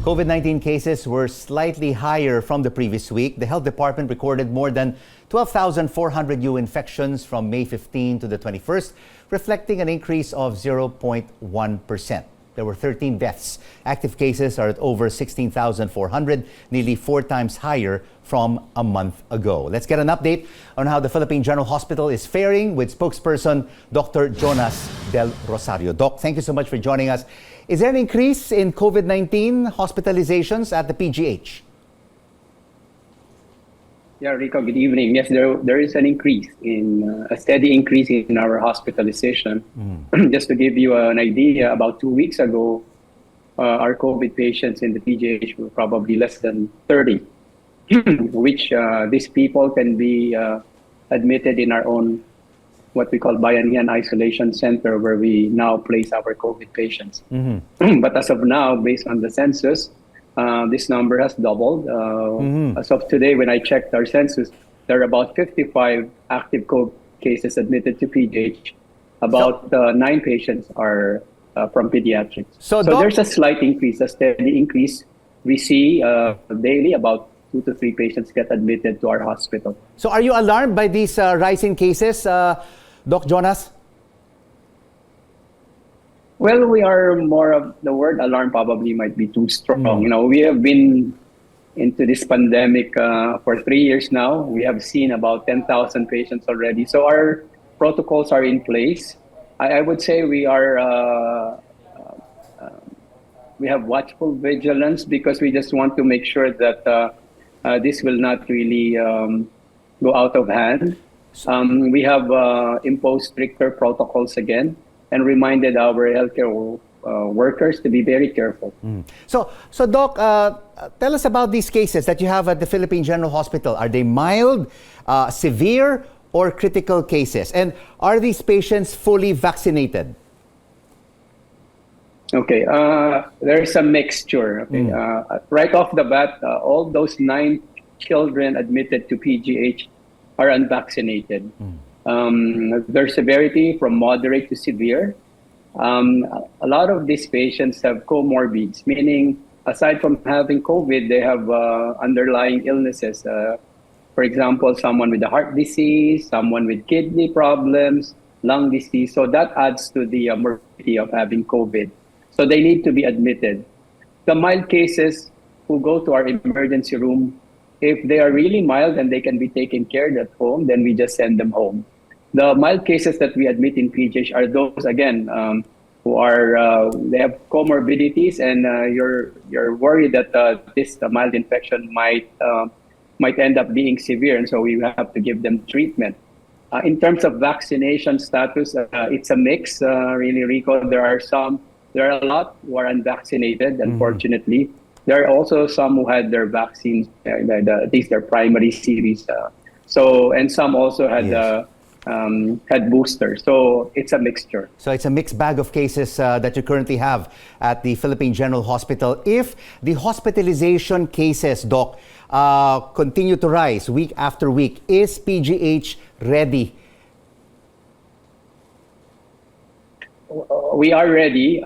COVID-19 cases were slightly higher from the previous week. The health department recorded more than 12,400 new infections from May 15 to the 21st, reflecting an increase of 0.1%. There were 13 deaths. Active cases are at over 16,400, nearly 4 times higher from a month ago. Let's get an update on how the Philippine General Hospital is faring with spokesperson Dr. Jonas del Rosario. Doc, thank you so much for joining us. Is there an increase in COVID-19 hospitalizations at the PGH? Yeah, Rico, good evening. Yes, there is an increase a steady increase in our hospitalization. Just to give you an idea, about 2 weeks ago, our COVID patients in the PGH were probably less than 30, which these people can be admitted in our own, what we call Bayanihan Isolation Center, where we now place our COVID patients. But as of now, based on the census, this number has doubled. As of today, when I checked our census, there are about 55 active COVID cases admitted to PGH. About 9 patients are from pediatrics. So there's a slight increase, a steady increase. We see daily about 2 to 3 patients get admitted to our hospital. So are you alarmed by these rising cases, Doc Jonas? Well, we are more of, the word alarm probably might be too strong. You know, we have been into this pandemic for 3 years now. We have seen about 10,000 patients already. So our protocols are in place. I would say we are, we have watchful vigilance because we just want to make sure that this will not really go out of hand. We have imposed stricter protocols again, and reminded our healthcare workers to be very careful. So Doc, tell us about these cases that you have at the Philippine General Hospital. Are they mild, severe, or critical cases? And are these patients fully vaccinated? Okay, there's a mixture. Okay? Right off the bat, all those 9 children admitted to PGH are unvaccinated. Their severity from moderate to severe. A lot of these patients have comorbids, meaning aside from having COVID, they have underlying illnesses. For example, someone with a heart disease, someone with kidney problems, lung disease. So that adds to the morbidity of having COVID. So they need to be admitted. The mild cases who go to our emergency room, if they are really mild and they can be taken care of at home, then we just send them home. The mild cases that we admit in PGH are those, again, who are, they have comorbidities, and you're worried that this mild infection might end up being severe, and so we have to give them treatment. In terms of vaccination status, it's a mix, really, Rico. There are a lot who are unvaccinated, unfortunately. There are also some who had their vaccines, at least their primary series. And some also had had boosters. So it's a mixture. So it's a mixed bag of cases that you currently have at the Philippine General Hospital. If the hospitalization cases, Doc, continue to rise week after week, is PGH ready? We are ready.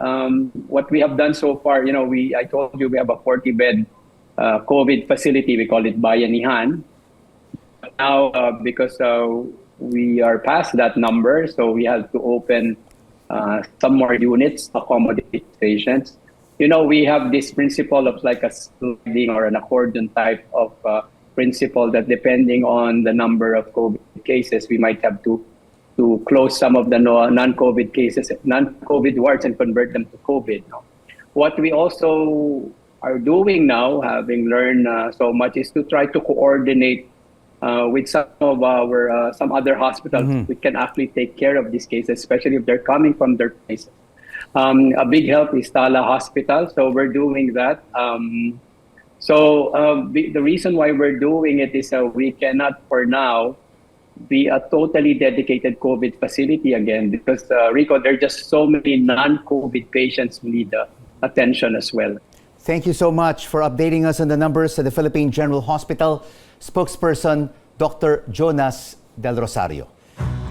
What we have done so far, you know, I told you we have a 40-bed COVID facility. We call it Bayanihan. Now, because we are past that number, so we have to open some more units to accommodate patients. You know, we have this principle of like a sliding or an accordion type of principle that depending on the number of COVID cases, we might have to close some of the non-COVID cases, non-COVID wards, and convert them to COVID. What we also are doing now, having learned so much, is to try to coordinate with some of our some other hospitals we can actually take care of these cases, especially if they're coming from their places. A big help is Tala Hospital, so we're doing that. The reason why we're doing it is we cannot, for now, be a totally dedicated COVID facility again, because Rico, there are just so many non-COVID patients who need attention as well. Thank you so much for updating us on the numbers at the Philippine General Hospital. Spokesperson Dr. Jonas del Rosario.